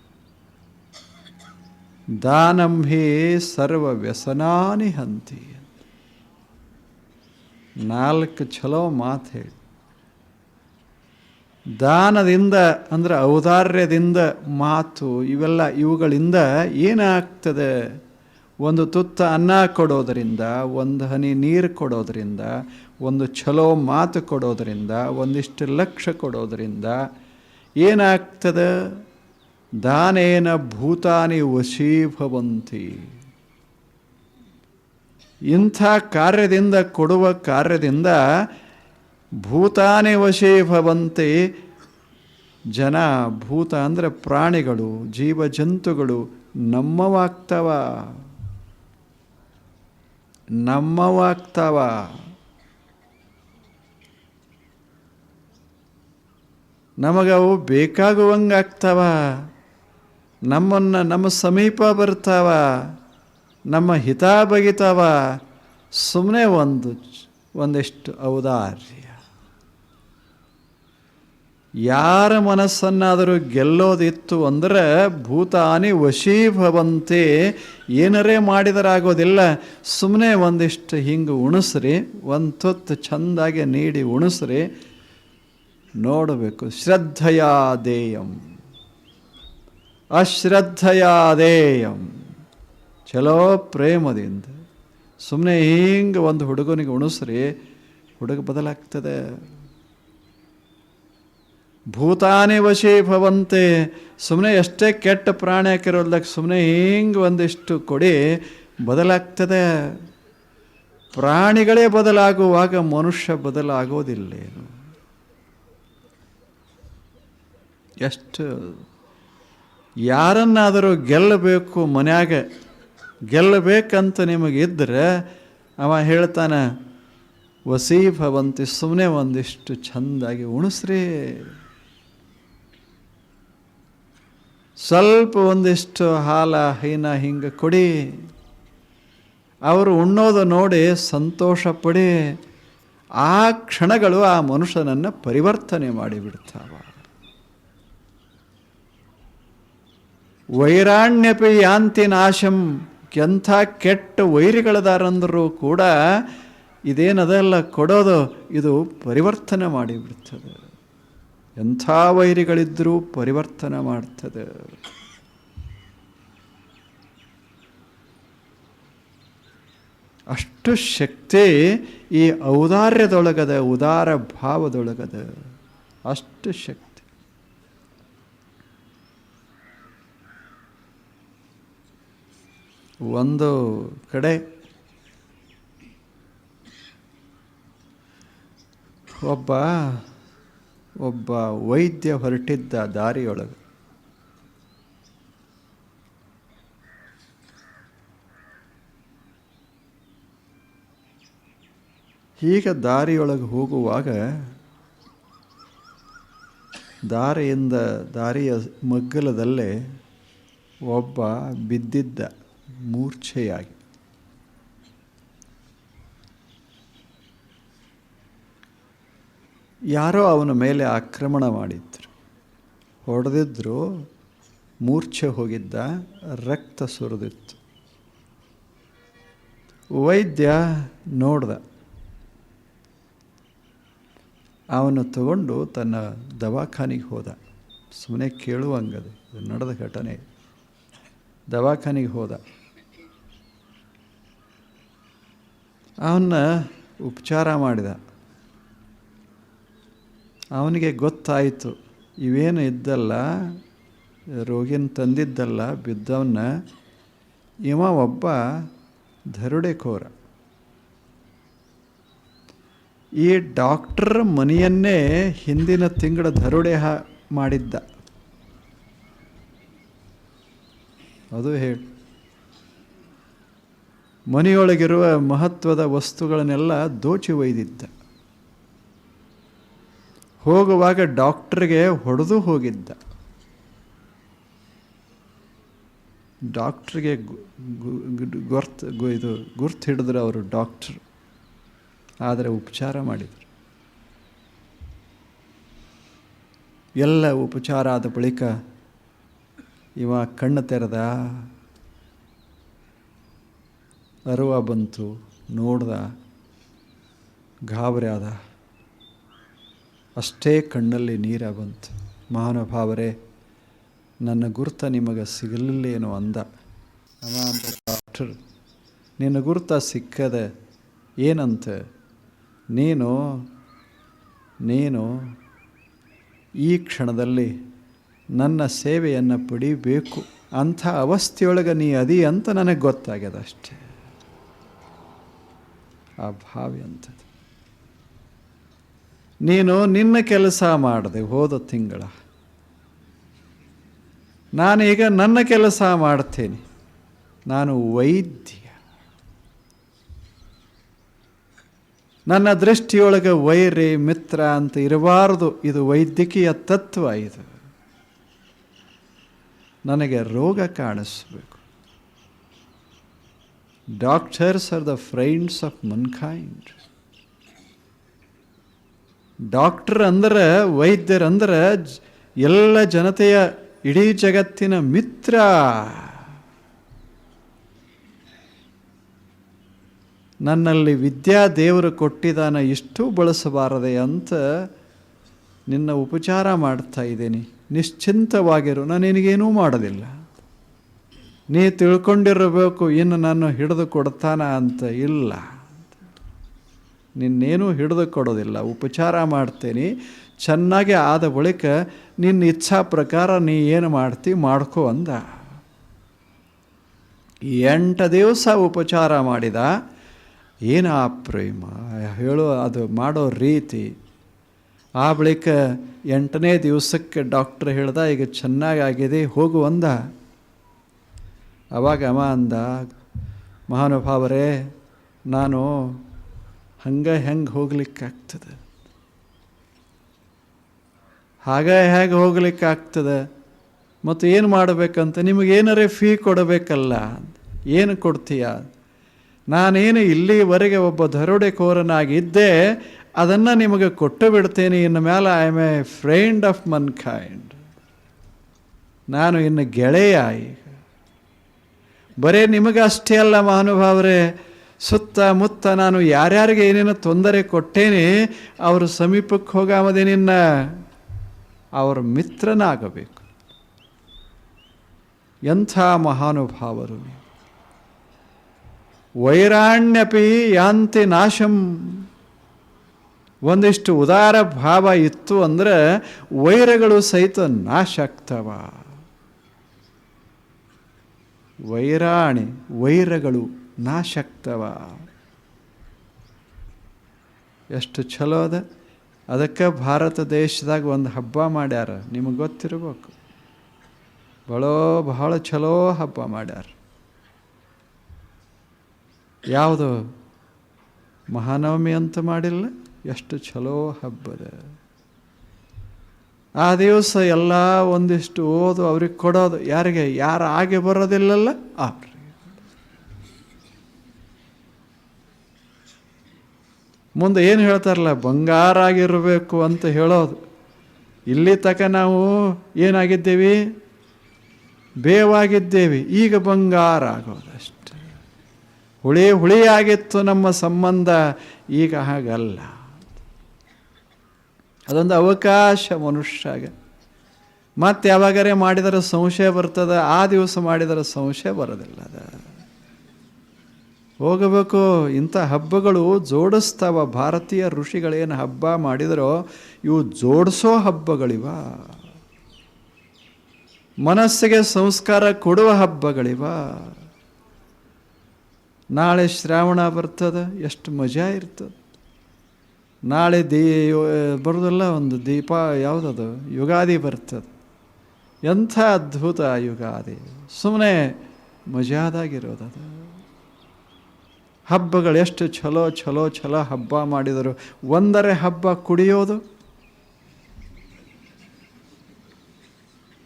ದಾನಂ ಹಿ ಸರ್ವ ವ್ಯಸನಾನಿ ಹಂತಿ. 4 ಚಲೋ ಮಾತು ಹೇಳಿ. ದಾನದಿಂದ ಅಂದರೆ ಔದಾರ್ಯದಿಂದ ಮಾತು, ಇವುಗಳಿಂದ ಏನಾಗ್ತದೆ? ಒಂದು ತುತ್ತ ಅನ್ನ ಕೊಡೋದರಿಂದ, ಒಂದು ಹನಿ ನೀರು ಕೊಡೋದರಿಂದ, ಒಂದು ಚಲೋ ಮಾತು ಕೊಡೋದರಿಂದ, ಒಂದಿಷ್ಟು ಲಕ್ಷ್ಯ ಕೊಡೋದರಿಂದ ಏನಾಗ್ತದೆ? ದಾನೇನ ಭೂತಾನಿ ವಶೀಭವಂತಿ. ಇಂಥ ಕಾರ್ಯದಿಂದ, ಕೊಡುವ ಕಾರ್ಯದಿಂದ ಭೂತಾನಿ ವಶೀಭವಂತಿ, ಜನ ಭೂತ ಅಂದರೆ ಪ್ರಾಣಿಗಳು, ಜೀವ ಜಂತುಗಳು ನಮ್ಮವಾಗ್ತವ. ನಮಗವು ಬೇಕಾಗುವಂಗಾಗ್ತವ. ನಮ್ಮ ಸಮೀಪ ಬರ್ತಾವ, ನಮ್ಮ ಹಿತ ಬಗಿತಾವ. ಸುಮ್ಮನೆ ಒಂದಿಷ್ಟು ಔದಾರ್ಯ. ಯಾರ ಮನಸ್ಸನ್ನಾದರೂ ಗೆಲ್ಲೋದಿತ್ತು ಅಂದರೆ ಭೂತಾನಿ ವಶೀಭವಂತೆ. ಏನರೇ ಮಾಡಿದರಾಗೋದಿಲ್ಲ. ಸುಮ್ಮನೆ ಒಂದಿಷ್ಟು ಹಿಂಗೆ ಉಣಿಸ್ರಿ, ಒಂದು ತುತ್ತು ಚೆಂದಾಗಿ ನೀಡಿ ಉಣಿಸ್ರಿ, ನೋಡಬೇಕು. ಶ್ರದ್ಧೆಯಾದೇಯಂ ಅಶ್ರದ್ಧೆಯಾದೇಯಂ. ಚಲೋ ಪ್ರೇಮದಿಂದ ಸುಮ್ಮನೆ ಹಿಂಗೆ ಒಂದು ಹುಡುಗನಿಗೆ ಉಣಿಸ್ರಿ, ಹುಡುಗ ಬದಲಾಗ್ತದೆ. ಭೂತಾನಿ ವಶೀಭವಂತೆ. ಸುಮ್ಮನೆ ಎಷ್ಟೇ ಕೆಟ್ಟ ಪ್ರಾಣಿ ಹಾಕಿರೋದಕ್ಕೆ ಸುಮ್ಮನೆ ಹಿಂಗೆ ಒಂದಿಷ್ಟು ಕೊಡಿ, ಬದಲಾಗ್ತದೆ. ಪ್ರಾಣಿಗಳೇ ಬದಲಾಗುವಾಗ ಮನುಷ್ಯ ಬದಲಾಗೋದಿಲ್ಲೇನು? ಎಷ್ಟು ಯಾರನ್ನಾದರೂ ಗೆಲ್ಲಬೇಕು, ಮನ್ಯಾಗ ಗೆಲ್ಲಬೇಕಂತ ನಿಮಗಿದ್ರೆ ಅವ ಹೇಳ್ತಾನೆ ವಸೀಭವಂತಿ. ಸುಮ್ಮನೆ ಒಂದಿಷ್ಟು ಚೆಂದಾಗಿ ಉಣಿಸ್ರಿ, ಸ್ವಲ್ಪ ಒಂದಿಷ್ಟು ಹಾಲ ಹೈನ ಹಿಂಗೆ ಕೊಡಿ. ಅವರು ಉಣ್ಣೋದು ನೋಡಿ ಸಂತೋಷ ಪಡಿ. ಆ ಕ್ಷಣಗಳು ಆ ಮನುಷ್ಯನನ್ನು ಪರಿವರ್ತನೆ ಮಾಡಿಬಿಡ್ತಾವ. ವೈರಾಣ್ಯಪಿ ಯಾಂತಿ ನಾಶಂ. ಎಂಥ ಕೆಟ್ಟ ವೈರಿಗಳದಾರಂದರೂ ಕೂಡ ಇದೇನದೆಲ್ಲ ಕೊಡೋದು, ಇದು ಪರಿವರ್ತನೆ ಮಾಡಿಬಿಡ್ತದೆ. ಎಂಥ ವೈರಿಗಳಿದ್ದರೂ ಪರಿವರ್ತನೆ ಮಾಡ್ತದೆ. ಅಷ್ಟು ಶಕ್ತಿ ಈ ಔದಾರ್ಯದೊಳಗದ, ಉದಾರ ಭಾವದೊಳಗದ. ಅಷ್ಟು ಶಕ್ತಿ. ಒಂದು ಕಡೆ ಒಬ್ಬ ವೈದ್ಯ ಹೊರಟಿದ್ದ ದಾರಿಯೊಳಗೆ. ಈಗ ದಾರಿಯೊಳಗೆ ಹೋಗುವಾಗ ದಾರಿಯ ಮಗ್ಗಲದಲ್ಲೇ ಒಬ್ಬ ಬಿದ್ದಿದ್ದ ಮೂರ್ಛೆಯಾಗಿ. ಯಾರೋ ಅವನ ಮೇಲೆ ಆಕ್ರಮಣ ಮಾಡಿದ್ರು, ಹೊಡೆದಿದ್ರು. ಮೂರ್ಛೆ ಹೋಗಿದ್ದ, ರಕ್ತ ಸುರಿದಿತ್ತು. ವೈದ್ಯ ನೋಡ್ದ. ಅವನು ತಗೊಂಡು ತನ್ನ ದವಾಖಾನೆಗೆ ಹೋದ. ಸುಮ್ಮನೆ ಕೇಳುವಂಗದು, ನಡೆದ ಘಟನೆ. ದವಾಖಾನೆಗೆ ಹೋದ. ಅವನ್ನ ಉಪಚಾರ ಮಾಡಿದ. ಅವನಿಗೆ ಗೊತ್ತಾಯಿತು, ಇವೇನು ಇದ್ದಲ್ಲ, ರೋಗಿನ ತಂದಿದ್ದಲ್ಲ, ಬಿದ್ದವನ್ನ ಇವ ಒಬ್ಬ ದರೋಡೆಕೋರ. ಈ ಡಾಕ್ಟರ್ ಮನೆಯನ್ನೇ ಹಿಂದಿನ ತಿಂಗಳ ದರೋಡೆ ಮಾಡಿದ್ದ. ಅದು ಹೇಳಿ ಮನೆಯೊಳಗಿರುವ ಮಹತ್ವದ ವಸ್ತುಗಳನ್ನೆಲ್ಲ ದೋಚಿ ಒಯ್ದಿದ್ದ. ಹೋಗುವಾಗ ಡಾಕ್ಟ್ರಿಗೆ ಹೊಡೆದು ಹೋಗಿದ್ದ. ಡಾಕ್ಟ್ರಿಗೆ ಗುರ್ತು ಹಿಡಿದ್ರು ಅವರು ಡಾಕ್ಟ್ರು. ಆದರೆ ಉಪಚಾರ ಮಾಡಿದರು. ಎಲ್ಲ ಉಪಚಾರ ಆದ ಬಳಿಕ ಇವ ಕಣ್ಣು ತೆರೆದ. ಅರುವ ಬಂತು, ನೋಡ್ದ, ಗಾಬರಿ ಆದ. ಅಷ್ಟೇ ಕಣ್ಣಲ್ಲಿ ನೀರ ಬಂತು. ಮಹಾನುಭಾವರೇ, ನನ್ನ ಗುರ್ತ ನಿಮಗೆ ಸಿಗಲಿಲ್ಲೇನೋ ಅಂದ. ಅವ ಅಂತ ಡಾಕ್ಟರ್, ನಿನ್ನ ಗುರ್ತ ಸಿಕ್ಕದೆ ಏನಂತ? ನೀನು ಈ ಕ್ಷಣದಲ್ಲಿ ನನ್ನ ಸೇವೆಯನ್ನು ಪಡಿಬೇಕು ಅಂಥ ಅವಸ್ಥೆಯೊಳಗೆ ನೀ ಅದಿ ಅಂತ ನನಗೆ ಗೊತ್ತಾಗ್ಯದ ಅಷ್ಟೇ. ಆ ಭಾವಿ ಅಂಥದ್ದು. ನೀನು ನಿನ್ನ ಕೆಲಸ ಮಾಡಿದೆ ಹೋದ ತಿಂಗಳ, ನಾನೀಗ ನನ್ನ ಕೆಲಸ ಮಾಡ್ತೇನೆ, ನಾನು ವೈದ್ಯ. ನನ್ನ ದೃಷ್ಟಿಯೊಳಗೆ ವೈರಿ ಮಿತ್ರ ಅಂತ ಇರಬಾರದು. ಇದು ವೈದ್ಯಕೀಯ ತತ್ವ. ಇದು ನನಗೆ ರೋಗ ಕಾಣಿಸ್ಬೇಕು. Doctors are the friends of mankind. Doctor ಅಂದ್ರೆ, ವೈದ್ಯರಂದ್ರೆ ಎಲ್ಲ ಜನತೆಯ, ಇಡೀ ಜಗತ್ತಿನ ಮಿತ್ರ. ನನ್ನಲ್ಲಿ ವಿದ್ಯಾ ದೇವರು ಕೊಟ್ಟಿದ್ದಾನ, ಇಷ್ಟು ಬಳಸಬಾರದೆ ಅಂತ ನಿನ್ನ ಉಪಚಾರ ಮಾಡ್ತಾ ಇದ್ದೀನಿ. ನಿಶ್ಚಿಂತವಾಗಿರು, ನಾನು ನಿನಗೇನೂ ಮಾಡೋದಿಲ್ಲ. ನೀ ತಿಳ್ಕೊಂಡಿರಬೇಕು ಇನ್ನು ನಾನು ಹಿಡಿದು ಕೊಡ್ತಾನ ಅಂತ. ಇಲ್ಲ, ನಿನ್ನೇನೂ ಹಿಡಿದು ಕೊಡೋದಿಲ್ಲ. ಉಪಚಾರ ಮಾಡ್ತೇನೆ, ಚೆನ್ನಾಗಿ ಆದ ಬಳಿಕ ನಿನ್ನ ಇಚ್ಛಾ ಪ್ರಕಾರ ನೀ ಏನು ಮಾಡ್ತಿ ಮಾಡ್ಕೋ ಅಂದ. 8 ದಿವಸ ಉಪಚಾರ ಮಾಡಿದ. ಏನು ಆ ಪ್ರೇಮ ಹೇಳೋ, ಅದು ಮಾಡೋ ರೀತಿ. ಆ ಬಳಿಕ 8ನೇ ದಿವಸಕ್ಕೆ ಡಾಕ್ಟ್ರ್ ಹೇಳ್ದ, ಈಗ ಚೆನ್ನಾಗಾಗಿದೆ ಹೋಗು ಅಂದ. ಅವಾಗ ಅವ ಅಂದ, ಮಹಾನುಭಾವರೇ, ನಾನು ಹೆಂಗೆ ಹೋಗ್ಲಿಕ್ಕಾಗ್ತದೆ? ಹೇಗೆ ಹೋಗ್ಲಿಕ್ಕಾಗ್ತದೆ? ಮತ್ತು ಏನು ಮಾಡಬೇಕಂತ? ನಿಮಗೇನಾರೇ ಫೀ ಕೊಡಬೇಕಲ್ಲ, ಏನು ಕೊಡ್ತೀಯ? ನಾನೇನು ಇಲ್ಲಿವರೆಗೆ ಒಬ್ಬ ದರೋಡೆಕೋರನಾಗಿದ್ದೆ, ಅದನ್ನು ನಿಮಗೆ ಕೊಟ್ಟು ಬಿಡ್ತೇನೆ. ಇನ್ನು ಮೇಲೆ I am a friend of mankind. ನಾನು ಇನ್ನು ಗೆಳೆಯ. ಈಗ ಬರೀ ನಿಮಗೆ ಅಷ್ಟೇ ಅಲ್ಲ ಮಹಾನುಭಾವರೇ, ಸುತ್ತಮುತ್ತ ನಾನು ಯಾರ್ಯಾರಿಗೆ ಏನೇನೋ ತೊಂದರೆ ಕೊಟ್ಟೇನೆ, ಅವ್ರ ಸಮೀಪಕ್ಕೆ ಹೋಗಾಮದೆ ನಿನ್ನ ಅವ್ರ ಮಿತ್ರನಾಗಬೇಕು. ಎಂಥ ಮಹಾನುಭಾವರು! ವೈರಾಣ್ಯಪಿ ಯಾಂತಿ ನಾಶಂ. ಒಂದಿಷ್ಟು ಉದಾರ ಭಾವ ಇತ್ತು ಅಂದರೆ ವೈರಗಳು ಸಹಿತ ನಾಶ ಆಗ್ತವ. ವೈರಗಳು ನಾಶ ಆಗ್ತವ. ಎಷ್ಟು ಚಲೋ ಅದ. ಅದಕ್ಕೆ ಭಾರತ ದೇಶದಾಗ ಒಂದು ಹಬ್ಬ ಮಾಡ್ಯಾರ, ನಿಮಗೆ ಗೊತ್ತಿರಬೇಕು. ಬಹಳ ಚಲೋ ಹಬ್ಬ ಮಾಡ್ಯಾರ. ಯಾವುದು? ಮಹಾನವಮಿ ಅಂತ ಮಾಡಿಲ್ಲ, ಎಷ್ಟು ಚಲೋ ಹಬ್ಬದ. ಆ ದಿವಸ ಎಲ್ಲ ಒಂದಿಷ್ಟು ಓದು ಅವ್ರಿಗೆ ಕೊಡೋದು. ಯಾರಿಗೆ? ಯಾರು ಆಗಿ ಬರೋದಿಲ್ಲಲ್ಲ ಅವ್ರಿಗೆ. ಮುಂದೆ ಏನು ಹೇಳ್ತಾರಲ್ಲ, ಬಂಗಾರ ಆಗಿರಬೇಕು ಅಂತ ಹೇಳೋದು. ಇಲ್ಲಿ ತನಕ ನಾವು ಏನಾಗಿದ್ದೇವೆ? ಬೇವಾಗಿದ್ದೇವೆ. ಈಗ ಬಂಗಾರ ಆಗೋದಷ್ಟೆ. ಹುಳಿಯಾಗಿತ್ತು ನಮ್ಮ ಸಂಬಂಧ, ಈಗ ಹಾಗಲ್ಲ. ಅದೊಂದು ಅವಕಾಶ ಮನುಷ್ಯಾಗ. ಮತ್ತೆ ಯಾವಾಗರೇ ಮಾಡಿದರೆ ಸಂಶಯ ಬರ್ತದೆ, ಆ ದಿವಸ ಮಾಡಿದರೆ ಸಂಶಯ ಬರೋದಿಲ್ಲ. ಹೋಗಬೇಕು. ಇಂಥ ಹಬ್ಬಗಳು ಜೋಡಿಸ್ತಾವ. ಭಾರತೀಯ ಋಷಿಗಳೇನು ಹಬ್ಬ ಮಾಡಿದರೋ ಇವು ಜೋಡಿಸೋ ಹಬ್ಬಗಳಿವ. ಮನಸ್ಸಿಗೆ ಸಂಸ್ಕಾರ ಕೊಡುವ ಹಬ್ಬಗಳಿವ. ನಾಳೆ ಶ್ರಾವಣ ಬರ್ತದೆ, ಎಷ್ಟು ಮಜಾ ಇರ್ತದೆ. ನಾಳೆ ಬರೋದಲ್ಲ, ಒಂದು ದೀಪ ಯಾವುದದು, ಯುಗಾದಿ ಬರ್ತದೆ. ಎಂಥ ಅದ್ಭುತ ಯುಗಾದಿ! ಸುಮ್ಮನೆ ಮಜಾದಾಗಿರೋದದು. ಹಬ್ಬಗಳು ಎಷ್ಟು ಚಲೋ ಹಬ್ಬ ಮಾಡಿದರು. ಒಂದರೆ ಹಬ್ಬ ಕುಡಿಯೋದು.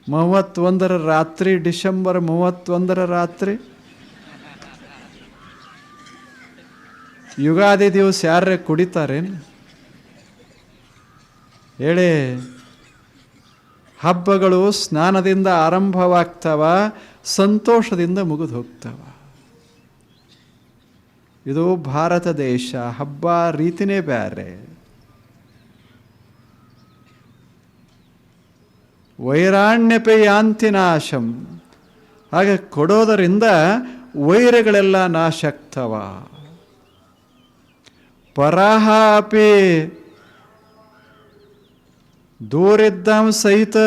31ರ ರಾತ್ರಿ, ಡಿಸೆಂಬರ್ 31ರ ರಾತ್ರಿ, ಯುಗಾದಿ ದಿವಸ ಯಾರೇ ಕುಡಿತಾರೇನು ಹೇಳಿ? ಹಬ್ಬಗಳು ಸ್ನಾನದಿಂದ ಆರಂಭವಾಗ್ತವ, ಸಂತೋಷದಿಂದ ಮುಗಿದು ಹೋಗ್ತವ. ಇದು ಭಾರತ ದೇಶ. ಹಬ್ಬ ರೀತಿನೇ ಬೇರೆ. ವೈರಾಣ್ಯಪೇ ಯಾಂತಿ ನಾಶಂ. ಹಾಗೆ ಕೊಡೋದರಿಂದ ವೈರಗಳೆಲ್ಲ ನಾಶ ಆಗ್ತವ. ಪರಾಹ ಅಪಿ, ದೂರಿದ್ದಂ ಸಹಿತ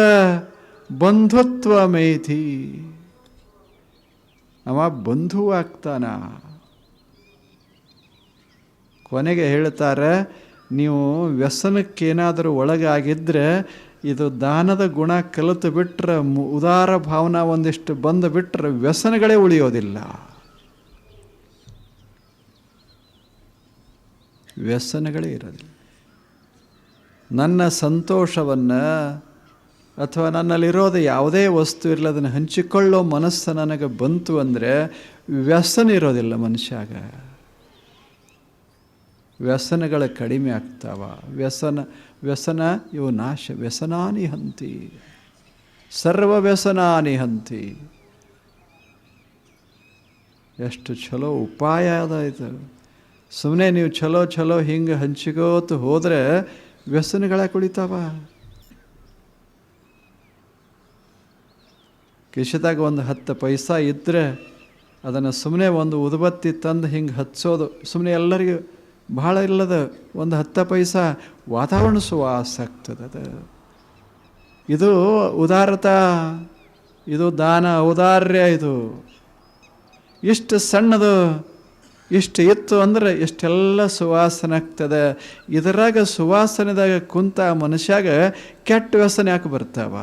ಬಂಧುತ್ವ ಮೇಧಿ. ಅವ ಬಂಧು ಆಗ್ತಾನ. ಕೊನೆಗೆ ಹೇಳ್ತಾರೆ, ನೀವು ವ್ಯಸನಕ್ಕೇನಾದರೂ ಒಳಗಾಗಿದ್ದರೆ ಇದು ದಾನದ ಗುಣ ಕಲಿತು ಬಿಟ್ಟರೆ, ಉದಾರ ಭಾವನಾ ಒಂದಿಷ್ಟು ಬಂದು ಬಿಟ್ಟರೆ ವ್ಯಸನಗಳೇ ಉಳಿಯೋದಿಲ್ಲ. ವ್ಯಸನಗಳೇ ಇರೋದಿಲ್ಲ. ನನ್ನ ಸಂತೋಷವನ್ನು ಅಥವಾ ನನ್ನಲ್ಲಿರೋದು ಯಾವುದೇ ವಸ್ತು ಇರಲಿ ಅದನ್ನು ಹಂಚಿಕೊಳ್ಳೋ ಮನಸ್ಸು ನನಗೆ ಬಂತು ಅಂದರೆ ವ್ಯಸನ ಇರೋದಿಲ್ಲ ಮನುಷ್ಯಾಗ. ವ್ಯಸನಗಳು ಕಡಿಮೆ ಆಗ್ತಾವ. ವ್ಯಸನ ಇವು ನಾಶ. ವ್ಯಸನಾನಿ ಹಂತಿ, ಸರ್ವ ವ್ಯಸನಾನಿ ಹಂತಿ. ಎಷ್ಟು ಚಲೋ ಉಪಾಯ ಅದಾಯ್ತು. ಸುಮ್ಮನೆ ನೀವು ಚಲೋ ಹಿಂಗೆ ಹಂಚಿಕೋತು ಹೋದರೆ ವ್ಯಸನಗಳ ಕುಳಿತಾವ. ಕಿಶದಾಗ ಒಂದು 10 ಪೈಸಾ ಇದ್ದರೆ ಅದನ್ನು ಸುಮ್ಮನೆ ಒಂದು ಉದುಬತ್ತಿ ತಂದು ಹಿಂಗೆ ಹಚ್ಚೋದು. ಸುಮ್ಮನೆ ಎಲ್ಲರಿಗೂ ಭಾಳ ಇಲ್ಲದ ಒಂದು 10 ಪೈಸಾ ವಾತಾವರಣ ಸುವಾಸ ಆಗ್ತದೆ. ಇದು ಉದಾರತಾ, ಇದು ದಾನ, ಔದಾರ್ಯ. ಇದು ಇಷ್ಟು ಸಣ್ಣದು ಇಷ್ಟು ಇತ್ತು ಅಂದರೆ ಇಷ್ಟೆಲ್ಲ ಸುವಾಸನೆ ಆಗ್ತದೆ. ಇದರಾಗ ಸುವಾಸನೆದಾಗ ಕುಂತ ಮನುಷ್ಯಾಗ ಕೆಟ್ಟ ವ್ಯಸನ ಯಾಕೆ ಬರ್ತಾವ?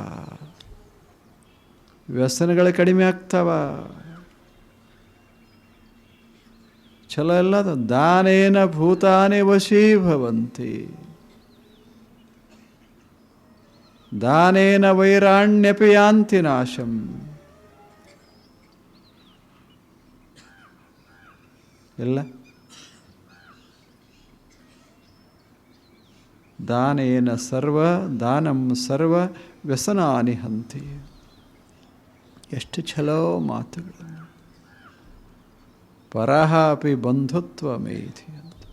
ವ್ಯಸನಗಳು ಕಡಿಮೆ ಆಗ್ತಾವ. ಚಲೋ ಎಲ್ಲದು. ದಾನೇನ ಭೂತಾನಿ ವಶೀಭವಂತಿ, ದಾನೇನ ವೈರಾಣ್ಯಪಿ ಯಾಂತಿ ನಾಶಂ. ಎಲ್ಲ ದಾನೇನ ಸರ್ವ ದಾನಂ ಸರ್ವ ವ್ಯಸನಾನಿ ಹಂತಿ. ಎಷ್ಟು ಛಲೋ ಮಾತುಗಳು. ಪರಹ ಅಪಿ ಬಂಧುತ್ವ ಮೇಧಿ ಅಂತ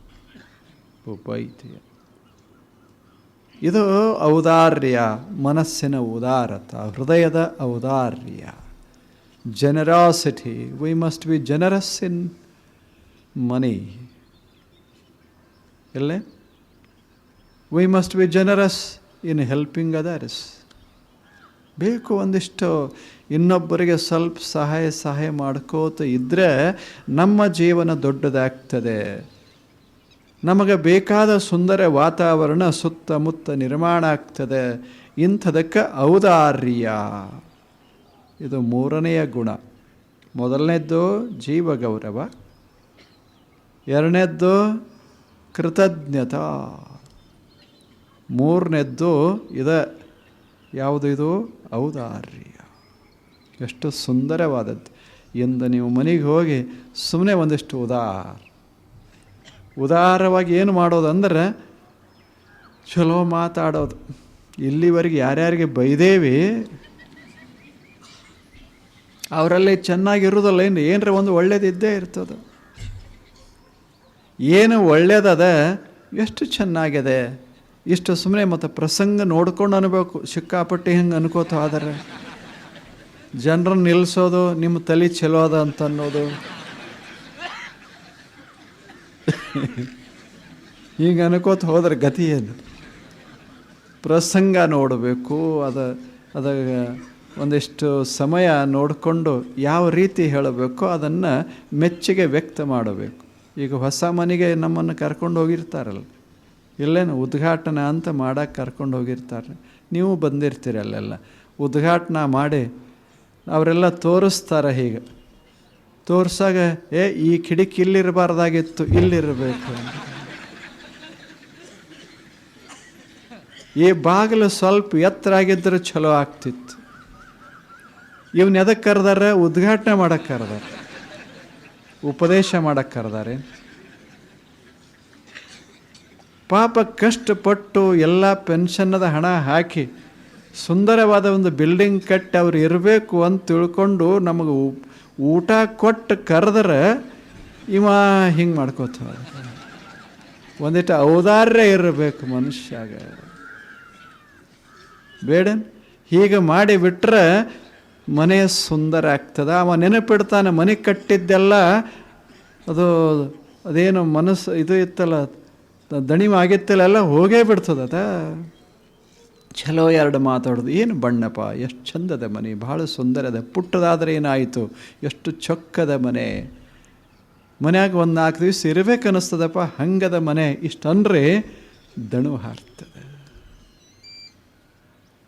ಉಪೈತಿ. ಇದು ಔದಾರ್ಯ, ಮನಸ್ಸಿನ ಉದಾರತ, ಹೃದಯದ ಔದಾರ್ಯ. Generosity. We must be generous in money. ಎಲ್ಲೇ we must be generous in helping others. ಬೇಕು ಒಂದಿಷ್ಟು ಇನ್ನೊಬ್ಬರಿಗೆ ಸ್ವಲ್ಪ ಸಹಾಯ ಮಾಡ್ಕೋತ ಇದ್ದರೆ ನಮ್ಮ ಜೀವನ ದೊಡ್ಡದಾಗ್ತದೆ. ನಮಗೆ ಬೇಕಾದ ಸುಂದರ ವಾತಾವರಣ ಸುತ್ತಮುತ್ತ ನಿರ್ಮಾಣ ಆಗ್ತದೆ. ಇಂಥದಕ್ಕೆ ಔದಾರ್ಯ. ಇದು 3ನೆಯ ಗುಣ. ಮೊದಲನೇದ್ದು ಜೀವಗೌರವ, 2ನೇದ್ದು ಕೃತಜ್ಞತಾ, 3ನೇದ್ದು ಯಾವುದು ಇದು? ಔದಾರ್ಯ. ಎಷ್ಟು ಸುಂದರವಾದದ್ದು. ಎಂದು ನೀವು ಮನೆಗೆ ಹೋಗಿ ಸುಮ್ಮನೆ ಒಂದಿಷ್ಟು ಉದಾರವಾಗಿ ಏನು ಮಾಡೋದಂದ್ರೆ ಚಲೋ ಮಾತಾಡೋದು. ಇಲ್ಲಿವರೆಗೆ ಯಾರ್ಯಾರಿಗೆ ಬೈದೇವಿ ಅವರಲ್ಲಿ ಚೆನ್ನಾಗಿರೋದಲ್ಲ. ಏನರ ಒಂದು ಒಳ್ಳೇದಿದ್ದೇ ಇರ್ತದೆ. ಏನು ಒಳ್ಳೇದದ, ಎಷ್ಟು ಚೆನ್ನಾಗಿದೆ, ಇಷ್ಟು ಸುಮ್ಮನೆ ಮತ್ತು ಪ್ರಸಂಗ ನೋಡ್ಕೊಂಡು ಅನ್ಬೇಕು. ಸಿಕ್ಕಾಪಟ್ಟಿ ಹಿಂಗೆ ಅನ್ಕೋತ ಆದರೆ ಜನರನ್ನು ನಿಲ್ಲಿಸೋದು, ನಿಮ್ಮ ತಲೆ ಚಲೋ ಅದ ಅಂತ ಅನ್ನೋದು, ಹಿಂಗೆ ಅನ್ಕೋತ ಹೋದ್ರೆ ಗತಿ ಏನು? ಪ್ರಸಂಗ ನೋಡಬೇಕು. ಅದ ಒಂದಿಷ್ಟು ಸಮಯ ನೋಡಿಕೊಂಡು ಯಾವ ರೀತಿ ಹೇಳಬೇಕೋ ಅದನ್ನು ಮೆಚ್ಚುಗೆ ವ್ಯಕ್ತ ಮಾಡಬೇಕು. ಈಗ ಹೊಸ ಮನೆಗೆ ನಮ್ಮನ್ನು ಕರ್ಕೊಂಡು ಹೋಗಿರ್ತಾರಲ್ಲ, ಇಲ್ಲೇನು ಉದ್ಘಾಟನಾ ಅಂತ ಮಾಡೋಕ್ಕೆ ಕರ್ಕೊಂಡು ಹೋಗಿರ್ತಾರೆ. ನೀವು ಬಂದಿರ್ತೀರಿ ಅಲ್ಲೆಲ್ಲ. ಉದ್ಘಾಟನಾ ಮಾಡಿ ಅವರೆಲ್ಲ ತೋರಿಸ್ತಾರೆ. ಹೀಗೆ ತೋರ್ಸಾಗ ಈ ಕಿಟಕಿ ಇಲ್ಲಿರಬಾರ್ದಾಗಿತ್ತು, ಇಲ್ಲಿರಬೇಕು. ಈ ಬಾಗಿಲು ಸ್ವಲ್ಪ ಎತ್ತರ ಆಗಿದ್ದರೆ ಚಲೋ ಆಗ್ತಿತ್ತು. ಇವನ್ ಎದಕ್ಕೆ ಕರೆದಾರ? ಉದ್ಘಾಟನೆ ಮಾಡಕ್ಕೆ ಕರೆದಾರ, ಉಪದೇಶ ಮಾಡಕ್ಕೆ ಕರೆದಾರೆ. ಪಾಪ ಕಷ್ಟಪಟ್ಟು ಎಲ್ಲ ಪೆನ್ಷನ್ನದ ಹಣ ಹಾಕಿ ಸುಂದರವಾದ ಒಂದು ಬಿಲ್ಡಿಂಗ್ ಕಟ್ಟಿ ಅವ್ರು ಇರಬೇಕು ಅಂತ ತಿಳ್ಕೊಂಡು ನಮಗೆ ಊಟ ಕೊಟ್ಟು ಕರೆದ್ರೆ ಇವ ಹಿಂಗೆ ಮಾಡ್ಕೋತ. ಒಂದಿಟ್ಟು ಔದಾರ್ಯ ಇರಬೇಕು ಮನುಷ್ಯಾಗ. ಬೇಡ ಹೀಗೆ ಮಾಡಿಬಿಟ್ರೆ ಮನೆ ಸುಂದರ ಆಗ್ತದೆ. ಅವ ನೆನಪಿಡ್ತಾನೆ ಮನೆ ಕಟ್ಟಿದ್ದೆಲ್ಲ ಅದೇನು ಮನಸ್ಸು ಇದು ಇತ್ತಲ್ಲ, ದಣಿವು ಆಗಿತ್ತಲ್ಲ, ಎಲ್ಲ ಹೋಗೇ ಬಿಡ್ತದ. ಚಲೋ 2 ಮಾತಾಡೋದು. ಏನು ಬಣ್ಣಪ್ಪ, ಎಷ್ಟು ಚಂದದ ಮನೆ, ಭಾಳ ಸುಂದರದ. ಪುಟ್ಟದಾದರೆ ಏನಾಯಿತು, ಎಷ್ಟು ಚೊಕ್ಕದ ಮನೆ. ಮನ್ಯಾಗ ಒಂದು 4 ದಿವಸ ಇರಬೇಕನ್ನಿಸ್ತದಪ್ಪ, ಹಂಗದ ಮನೆ. ಇಷ್ಟನ್ರಿ ದಣು ಹಾರ್ತದೆ.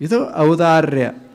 ಇದು ಔದಾರ್ಯ.